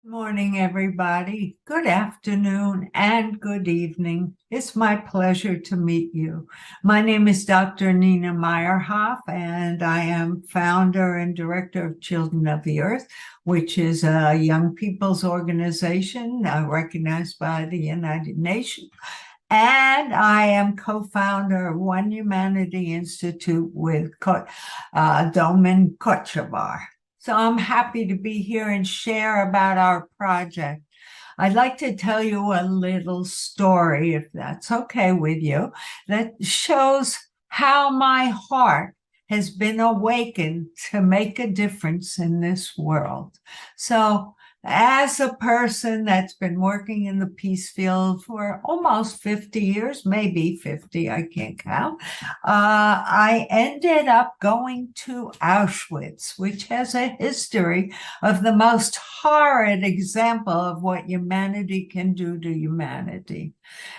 Morning, everybody. Good afternoon and good evening. It's my pleasure to meet you. My name is Dr. Nina Meyerhof, and I am founder and director of Children of the Earth, which is a young people's organization recognized by the United Nations. And I am co-founder of One Humanity Institute with Domen Kochevar. So I'm happy to be here and share about our project. I'd like to tell you a little story, if that's okay with you, that shows how my heart has been awakened to make a difference in this world. So as a person that's been working in the peace field for almost 50 years, maybe 50, I can't count, I ended up going to Auschwitz, which has a history of the most horrid example of what humanity can do to humanity.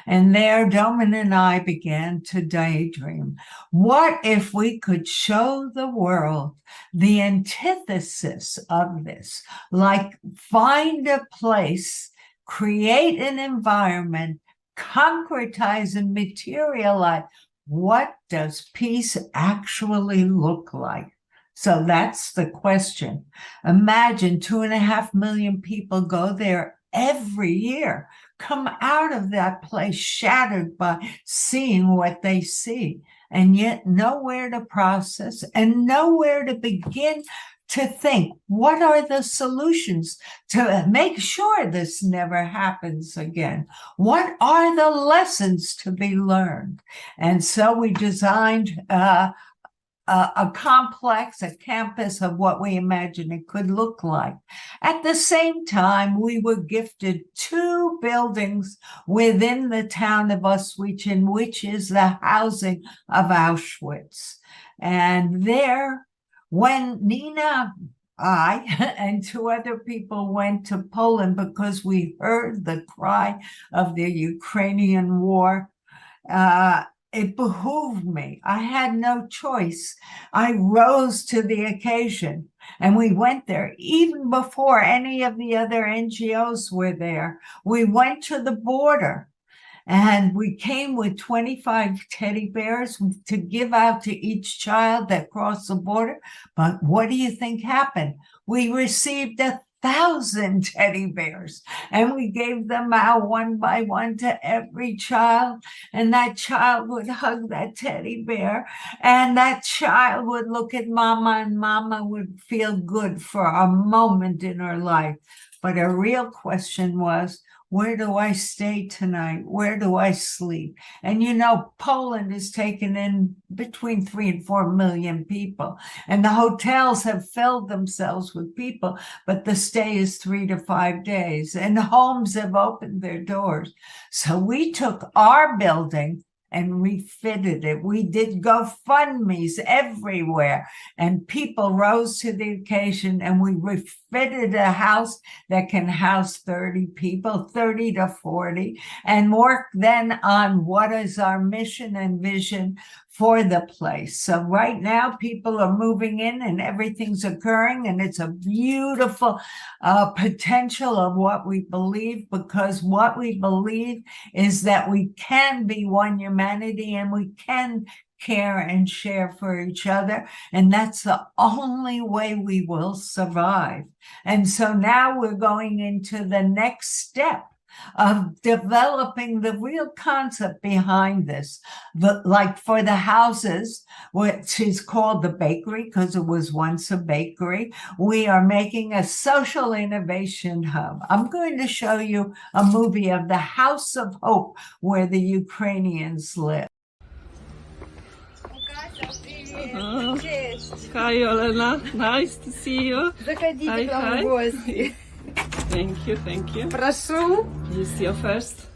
And there, Domen and I began to daydream. What if we could show the world the antithesis of this, like find a place, create an environment, concretize and materialize. What does peace actually look like? So that's the question. Imagine 2.5 million people go there every year, come out of that place shattered by seeing what they see, and yet nowhere to process and nowhere to begin to think, what are the solutions to make sure this never happens again? What are the lessons to be learned? And so we designed a complex, a campus of what we imagined it could look like. At the same time, we were gifted 2 buildings within the town of Auschwitz, which is the housing of Auschwitz. And there, when Nina, I, and 2 other people went to Poland because we heard the cry of the Ukrainian war, it behooved me. I had no choice. I rose to the occasion, and we went there even before any of the other NGOs were there. We went to the border, and we came with 25 teddy bears to give out to each child that crossed the border. But what do you think happened? We received 1,000 teddy bears, and we gave them out one by one to every child, and that child would hug that teddy bear, and that child would look at mama, and mama would feel good for a moment in her life. But a real question was, where do I stay tonight? Where do I sleep? And you know, Poland is taken in between 3 and 4 million people, and the hotels have filled themselves with people, but the stay is 3 to 5 days, and homes have opened their doors. So we took our building and refitted it. We did GoFundMes everywhere, and people rose to the occasion, and we refitted a house that can house 30 people, 30 to 40, and work then on what is our mission and vision for the place. So right now, people are moving in and everything's occurring, and it's a beautiful potential of what we believe, because what we believe is that we can be one humanity and we can care and share for each other, and that's the only way we will survive. And so now we're going into the next step of developing the real concept behind this. Like for the houses, which is called the bakery because it was once a bakery, we are making a social innovation hub. I'm going to show you a movie of the House of Hope where the Ukrainians live. Hi, Olena. Nice to see you. Заходите к нам в гости. Thank you. Прошу. Is your first?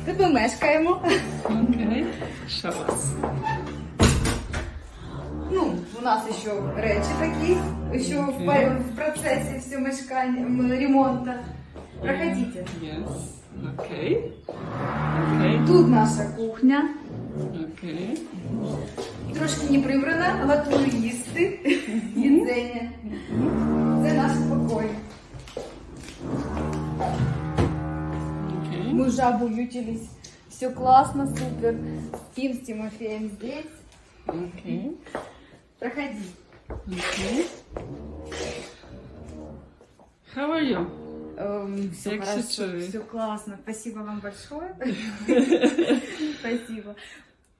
Тут ми мешкаємо. Okay. Show us. Ну, у нас еще речи такие, еще в процессе все мешкания, ремонта. Проходите. Yes. Okay. Тут наша кухня. Okay. Трошки не прибрана, готую їсти, їдзення. Це наш покой. уже обуютились. Все классно, супер. Спим с Тимофеем здесь. Okay. Проходи. Okay. How are you? Все Як хорошо, се чує? все классно. Спасибо вам большое. Спасибо.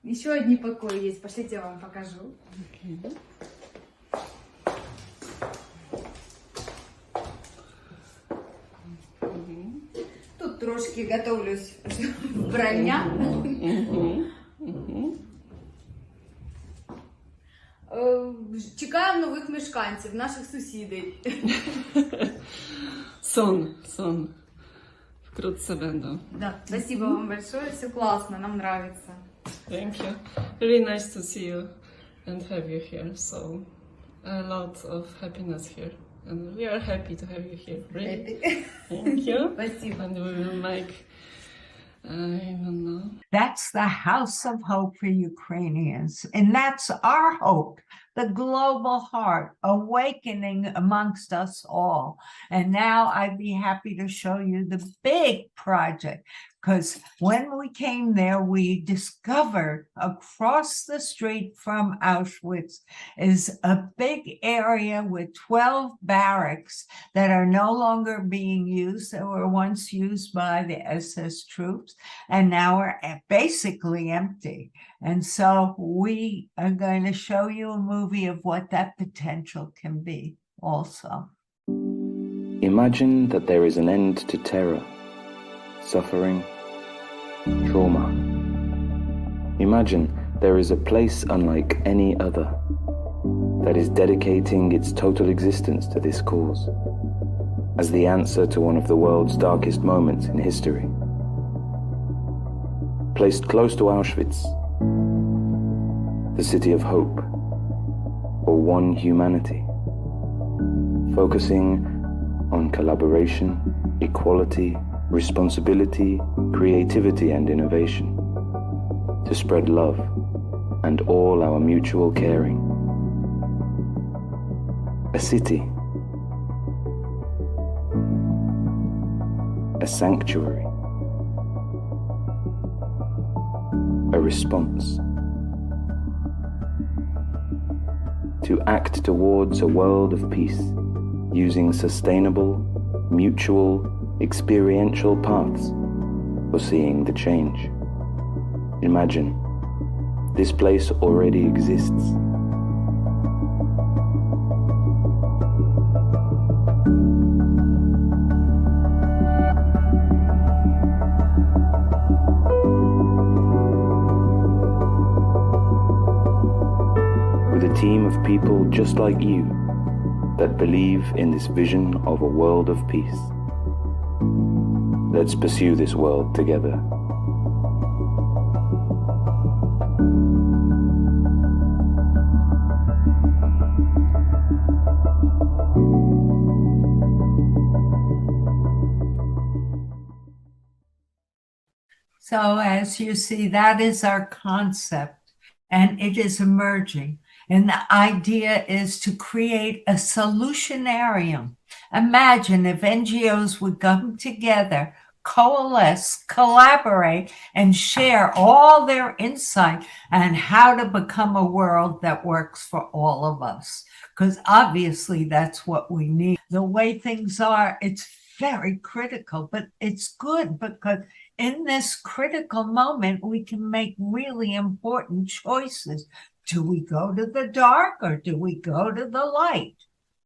Еще одни покои есть. Пошлите, я вам покажу. Okay. Тут трошки готовлюсь вбрання. Чекаємо нових мешканців, наших сусідів. Сон. Wkrótce będą. Да, спасибо вам большое, все классно, нам нравится. Thank you. Really nice to see you and have you here. So, a lot of happiness here. And we are happy to have you here. Really. Thank you. Спасибо. And we will make, I don't know. That's the house of hope for Ukrainians. And that's our hope, the global heart awakening amongst us all. And now I'd be happy to show you the big project, because when we came there, we discovered across the street from Auschwitz is a big area with 12 barracks that are no longer being used, that were once used by the SS troops, and now are basically empty. And so we are going to show you a movie of what that potential can be also. Imagine that there is an end to terror, suffering, trauma. Imagine there is a place unlike any other that is dedicating its total existence to this cause as the answer to one of the world's darkest moments in history. Placed close to Auschwitz, the city of hope, or one humanity, focusing on collaboration, equality, responsibility, creativity, and innovation, to spread love and all our mutual caring. A city, a sanctuary, a response. To act towards a world of peace using sustainable, mutual, experiential paths for seeing the change. Imagine, this place already exists. With a team of people just like you that believe in this vision of a world of peace. Let's pursue this world together. So as you see, that is our concept, and it is emerging. And the idea is to create a solutionarium. Imagine if NGOs would come together, coalesce, collaborate, and share all their insight on how to become a world that works for all of us. Because obviously that's what we need. The way things are, it's very critical, but it's good because in this critical moment, we can make really important choices. Do we go to the dark or do we go to the light?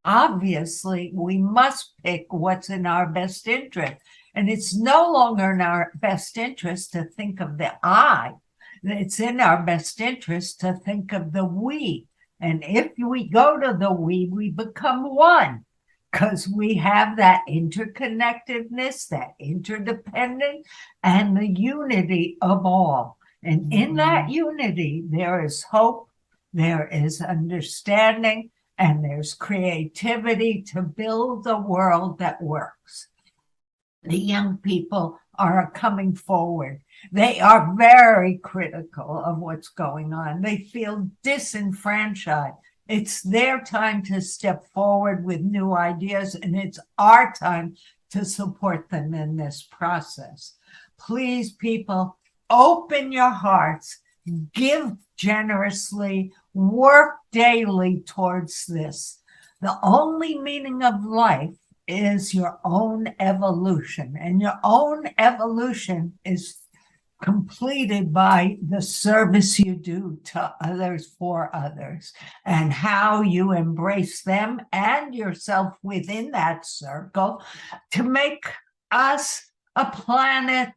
Obviously, we must pick what's in our best interest. And it's no longer in our best interest to think of the I. It's in our best interest to think of the we. And if we go to the we become one. Because we have that interconnectedness, that interdependence, and the unity of all. And in that unity, there is hope, there is understanding, and there's creativity to build a world that works. The young people are coming forward. They are very critical of what's going on. They feel disenfranchised. It's their time to step forward with new ideas, and it's our time to support them in this process. Please, people, open your hearts, give generously, work daily towards this. The only meaning of life is your own evolution, and your own evolution is completed by the service you do to others for others, and how you embrace them and yourself within that circle to make us a planet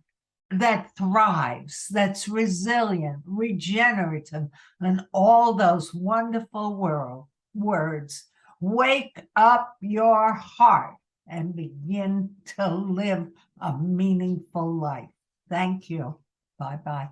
that thrives, that's resilient, regenerative, and all those wonderful words. Wake up your heart and begin to live a meaningful life. Thank you. Bye-bye.